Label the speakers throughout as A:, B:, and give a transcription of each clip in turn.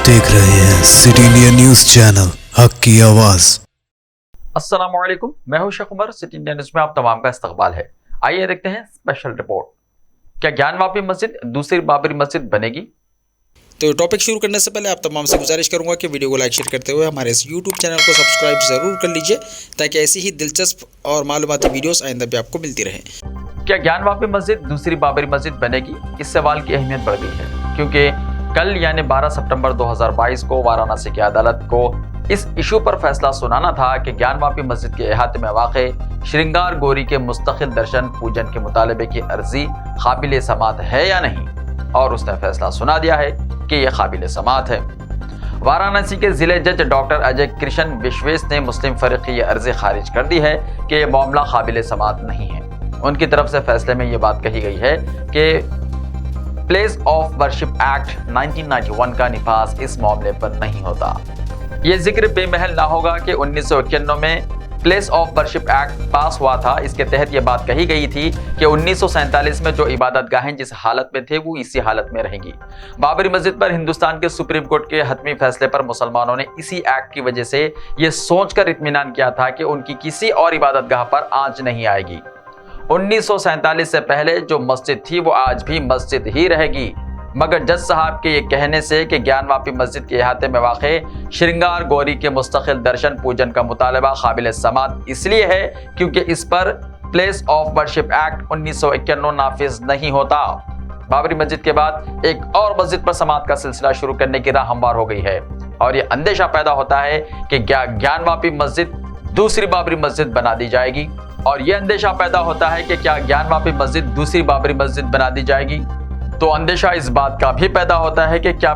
A: देख रहे हैं सिटी इंडिया न्यूज चैनल, हक की आवाज।
B: अस्सलामुअलैकुम, मैं हूं Sheikh Umar. City India news में आप तमाम का इस्तकबाल है। आइए देखते हैं स्पेशल रिपोर्ट। क्या ज्ञानवापी मस्जिद दूसरी बाबरी मस्जिद बनेगी?
C: तो टॉपिक शुरू करने से पहले आप तमाम से गुजारिश करूंगा कि वीडियो को लाइक शेयर करते हुए हमारे इस यूट्यूब चैनल को सब्सक्राइब ज़रूर कर लीजिए, ताकि ऐसी ही दिलचस्प और मालूमाती वीडियोस आइंदा भी आपको मिलती रहे।
B: क्या ज्ञानवापी मस्जिद दूसरी बाबरी मस्जिद बनेगी? इस सवाल की अहमियत बढ़ गई है, क्योंकि कल यानी 12 सितंबर 2022 को वाराणसी की अदालत को इस इशू पर फैसला सुनाना था कि ज्ञानवापी मस्जिद के अहाते में वाक़े श्रृंगार गौरी के मुस्तकिल दर्शन पूजन के मुतालबे की अर्जी काबिल समात है या नहीं, और उसने फैसला सुना दिया है कि यह काबिल समात है। वाराणसी के जिले जज डॉक्टर अजय कृष्ण विश्वेश ने मुस्लिम फरीक की यह अर्जी खारिज कर दी है कि यह मामला काबिल समात नहीं है। उनकी तरफ से फैसले में यह बात कही गई है कि प्लेस ऑफ वर्शिप एक्ट 1991 का निफाज इस मामले पर नहीं होता। ये जिक्र बेमहल ना होगा कि 1991 में प्लेस ऑफ वर्शिप एक्ट पास हुआ था। इसके तहत यह बात कही गई थी कि 1947 में जो इबादत गाहें जिस हालत में थे वो इसी हालत में रहेंगी। बाबरी मस्जिद पर हिंदुस्तान के सुप्रीम कोर्ट के हतमी फैसले पर मुसलमानों ने इसी एक्ट की वजह से यह सोचकर इत्मीनान किया था कि उनकी किसी और इबादत गाह पर आंच नहीं आएगी। 1947 से पहले जो मस्जिद थी वो आज भी मस्जिद ही रहेगी। मगर जज साहब के ये कहने से कि ज्ञानवापी मस्जिद के अहाते में वाक़े श्रृंगार गौरी के मुस्तकिल दर्शन पूजन का मुतालबा काबिल समात इसलिए है क्योंकि इस पर प्लेस ऑफ वर्शिप एक्ट 1991 नाफिज नहीं होता। बाबरी मस्जिद के बाद एक और मस्जिद पर समात का सिलसिला शुरू करने की राह हमवार हो गई है, और ये अंदेशा पैदा होता है कि ज्ञानवापी मस्जिद दूसरी बाबरी मस्जिद बना दी जाएगी। और यह अंदेशा पैदा होता है कि क्या ज्ञानवापी मस्जिद दूसरी बाबरी मस्जिद बना दी जाएगी। तो अंदेशा इस बात का भी पैदा होता है कि क्या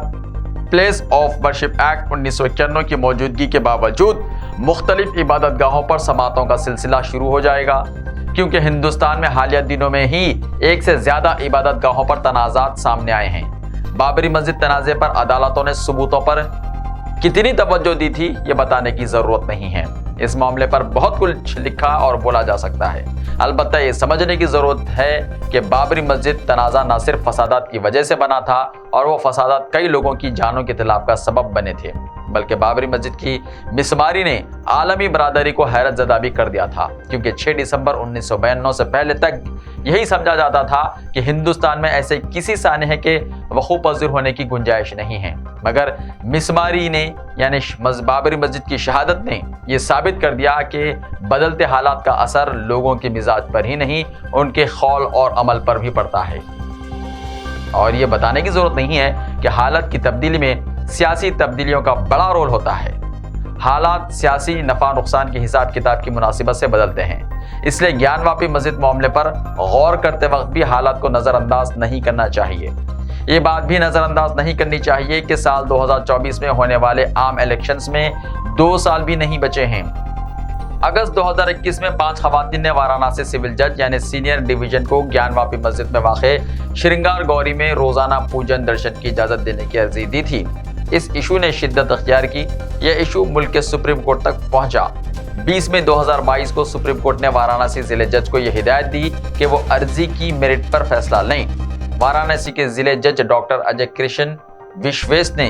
B: प्लेस ऑफ वर्शिप एक्ट 1991 की मौजूदगी के बावजूद मुख्तलिफ इबादत गाहों पर समातों का सिलसिला शुरू हो जाएगा, क्योंकि हिंदुस्तान में हालिया दिनों में ही एक से ज्यादा इबादत गाहों पर तनाज़ात सामने आए हैं। बाबरी मस्जिद तनाज़े पर अदालतों ने सबूतों पर कितनी तवज्जो दी थी ये बताने की जरूरत नहीं है। इस मामले पर बहुत कुछ लिखा और बोला जा सकता है। अलबत्ता ये समझने की जरूरत है कि बाबरी मस्जिद तनाज़ा न सिर्फ फसादात की वजह से बना था और वो फसादात कई लोगों की जानों के खिलाफ का सबब बने थे, बल्कि बाबरी मस्जिद की मिसमारी ने आलमी बरादरी को हैरत ज़दा भी कर दिया था, क्योंकि 6 दिसंबर 1992 से पहले तक यही समझा जाता था कि हिंदुस्तान में ऐसे किसी सानहे के वक़ू पज़ीर होने की गुंजाइश नहीं है। मगर मिसमारी ने यानी बाबरी मस्जिद की शहादत ने यह साबित कर दिया कि बदलते हालात का असर लोगों के मिजाज पर ही नहीं, उनके खौल और अमल पर भी पड़ता है। और ये बताने की जरूरत नहीं है कि हालात की तब्दीली में सियासी तब्दीलियों का बड़ा रोल होता है। हालात सियासी नफा नुकसान के हिसाब किताब की मुनासिबत से बदलते हैं, इसलिए ज्ञानवापी मस्जिद मामले पर गौर करते वक्त भी हालात को नज़रअंदाज नहीं करना चाहिए। ये बात भी नज़रअंदाज नहीं करनी चाहिए कि साल 2024 में होने वाले आम इलेक्शंस में 2 साल भी नहीं बचे हैं। अगस्त 2021 में 5 खवातीन ने वाराणसी सिविल जज यानी सीनियर डिवीजन को ज्ञानवापी मस्जिद में वाक़े श्रृंगार गौरी में रोज़ाना पूजन दर्शन की इजाज़त देने की अर्जी दी थी। इस इशू ने शिद्दत अख्तियार की। यह इशू मुल्क के सुप्रीम कोर्ट तक पहुंचा। 20 मई 2022 को सुप्रीम कोर्ट ने वाराणसी जिले जज को यह हिदायत दी कि वो अर्जी की मेरिट पर फैसला लें। वाराणसी के जिले जज डॉक्टर अजय कृष्ण विश्वेश ने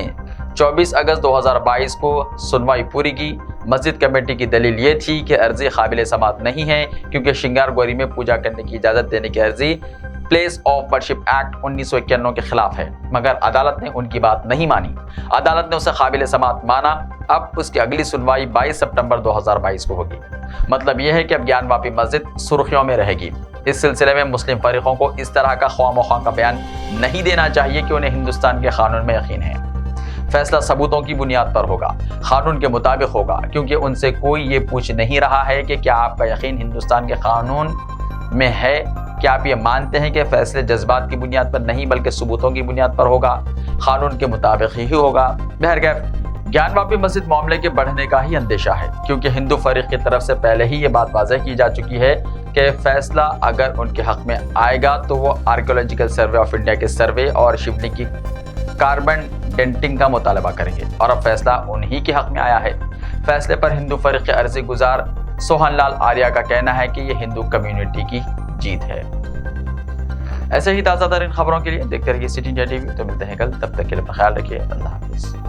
B: 24 अगस्त 2022 को सुनवाई पूरी की। मस्जिद कमेटी की दलील ये थी कि अर्जी काबिल समात नहीं है, क्योंकि श्रृंगार गौरी में पूजा करने की इजाज़त देने की अर्जी प्लेस ऑफ वर्शिप एक्ट 1991 के खिलाफ है। मगर अदालत ने उनकी बात नहीं मानी। अदालत ने उसे काबिल समात माना। अब उसकी अगली सुनवाई 22 सितंबर 2022 को होगी। मतलब यह है कि अब ज्ञानवापी मस्जिद सुर्खियों में रहेगी। इस सिलसिले में मुस्लिम फरीकों को इस तरह का ख्वाम-ओ-ख्वाह का बयान नहीं देना चाहिए कि उन्हें हिंदुस्तान के कानून में यकीन है। फैसला सबूतों की बुनियाद पर होगा, कानून के मुताबिक होगा, क्योंकि उनसे कोई ये पूछ नहीं रहा है कि क्या आपका यकीन हिंदुस्तान के कानून में है। क्या आप ये मानते हैं कि फैसले जज्बात की बुनियाद पर नहीं बल्कि सबूतों की बुनियाद पर होगा, कानून के मुताबिक ही होगा। बहरकैफ ज्ञानवापी मस्जिद मामले के बढ़ने का ही अंदेशा है, क्योंकि हिंदू फरीक की तरफ से पहले ही ये बात वाज़ेह की जा चुकी है कि फैसला अगर उनके हक में आएगा तो वो आर्कियोलॉजिकल सर्वे ऑफ इंडिया के सर्वे और शिवलिंग की कार्बन डेंटिंग का मुतालबा करेंगे, और अब फैसला उन्हीं के हक में आया है। फैसले पर हिंदू फरीक के अर्जी गुजार सोहन लाल आर्या का कहना है कि यह हिंदू कम्युनिटी की जीत है। ऐसे ही ताज़ा तरीन खबरों के लिए देखते रहिए सिटी इंडिया टीवी। तो मिलते हैं कल, तब तक के लिए अपना ख्याल रखिए। अल्लाह हाफिज़।